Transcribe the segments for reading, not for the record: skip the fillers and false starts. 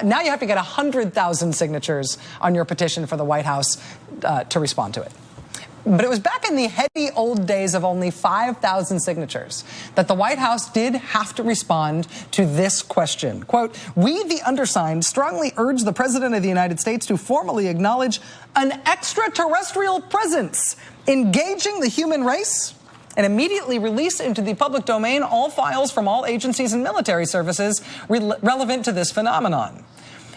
Now you have to get 100,000 signatures on your petition for the White House to respond to it. But it was back in the heady old days of only 5,000 signatures that the White House did have to respond to this question. Quote, "We, the undersigned, strongly urge the President of the United States to formally acknowledge an extraterrestrial presence engaging the human race and immediately release into the public domain all files from all agencies and military services relevant to this phenomenon."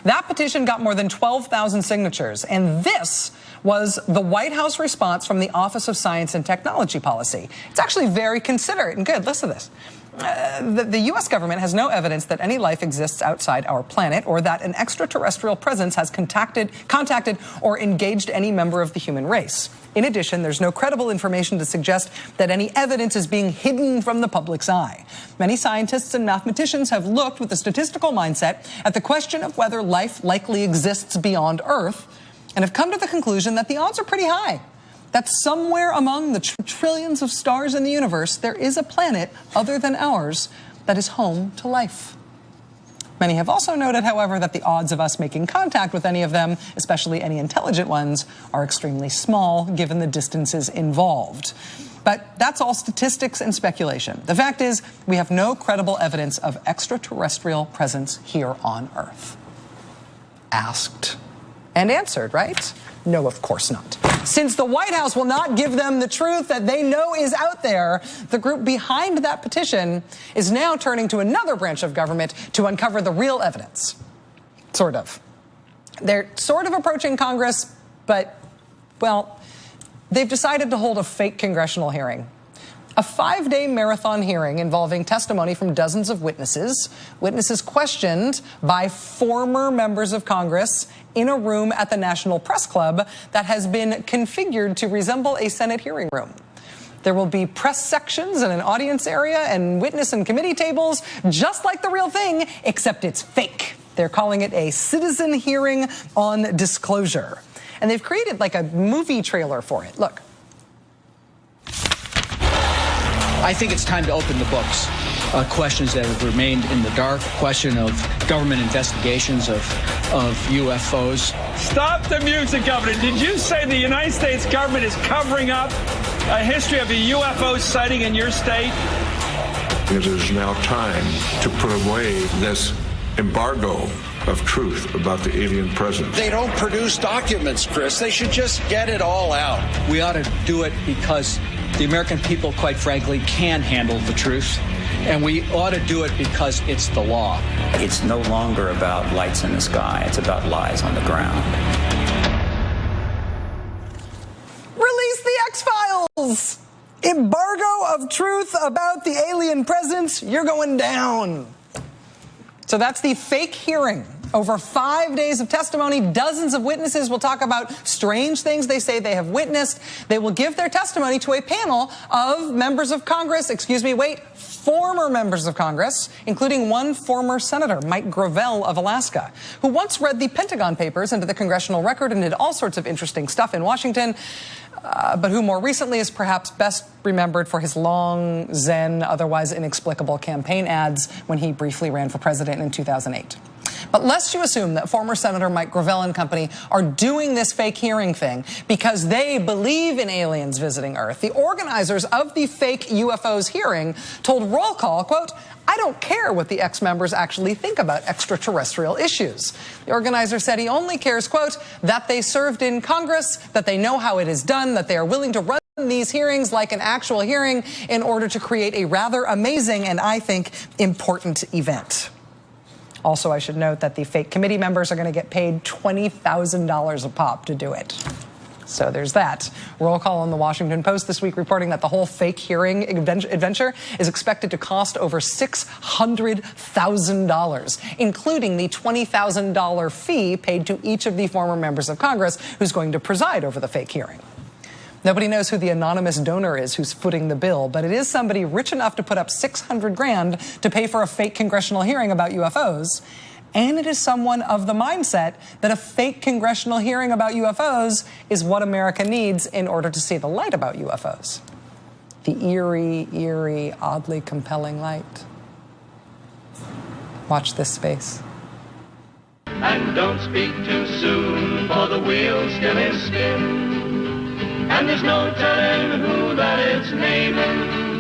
That petition got more than 12,000 signatures, and this was the White House response from the Office of Science and Technology Policy. It's actually very considerate and good. Listen to this. The U.S. government has no evidence that any life exists outside our planet or that an extraterrestrial presence has contacted or engaged any member of the human race. In addition, there's no credible information to suggest that any evidence is being hidden from the public's eye. Many scientists and mathematicians have looked with a statistical mindset at the question of whether life likely exists beyond Earth and have come to the conclusion that the odds are pretty high, that somewhere among the trillions of stars in the universe, there is a planet other than ours that is home to life. Many have also noted, however, that the odds of us making contact with any of them, especially any intelligent ones, are extremely small given the distances involved. But that's all statistics and speculation. The fact is, we have no credible evidence of extraterrestrial presence here on Earth. Asked and answered, right? No, of course not. Since the White House will not give them the truth that they know is out there, the group behind that petition is now turning to another branch of government to uncover the real evidence. Sort of. They're sort of approaching Congress, but, well, they've decided to hold a fake congressional hearing. A 5-day marathon hearing involving testimony from dozens of witnesses questioned by former members of Congress in a room at the National Press Club that has been configured to resemble a Senate hearing room. There will be press sections and an audience area and witness and committee tables, just like the real thing, except it's fake. They're calling it a citizen hearing on disclosure. And they've created like a movie trailer for it. Look. I think it's time to open the books. Questions that have remained in the dark, question of government investigations of UFOs. Stop the music, Governor. Did you say the United States government is covering up a history of a UFO sighting in your state? It is now time to put away this embargo of truth about the alien presence. They don't produce documents, Chris. They should just get it all out. We ought to do it because the American people, quite frankly, can handle the truth. And we ought to do it because it's the law. It's no longer about lights in the sky. It's about lies on the ground. Release the X-Files! Embargo of truth about the alien presence. You're going down. So that's the fake hearing. Over 5 days of testimony, dozens of witnesses will talk about strange things they say they have witnessed. They will give their testimony to a panel of members of Congress, former members of Congress, including one former senator, Mike Gravel of Alaska, who once read the Pentagon Papers into the Congressional Record and did all sorts of interesting stuff in Washington, but who more recently is perhaps best remembered for his long, zen, otherwise inexplicable campaign ads when he briefly ran for president in 2008. But lest you assume that former Senator Mike Gravel and company are doing this fake hearing thing because they believe in aliens visiting Earth, the organizers of the fake UFOs hearing told Roll Call, quote, "I don't care what the ex-members actually think about extraterrestrial issues." The organizer said he only cares, quote, "that they served in Congress, that they know how it is done, that they are willing to run these hearings like an actual hearing in order to create a rather amazing and, I think, important event." Also, I should note that the fake committee members are going to get paid $20,000 a pop to do it. So there's that. Roll Call on the Washington Post this week reporting that the whole fake hearing adventure is expected to cost over $600,000, including the $20,000 fee paid to each of the former members of Congress who's going to preside over the fake hearing. Nobody knows who the anonymous donor is who's footing the bill, but it is somebody rich enough to put up $600 grand to pay for a fake congressional hearing about UFOs. And it is someone of the mindset that a fake congressional hearing about UFOs is what America needs in order to see the light about UFOs. The eerie, oddly compelling light. Watch this space. And don't speak too soon, for the wheel still is spin. And there's no telling who that it's naming.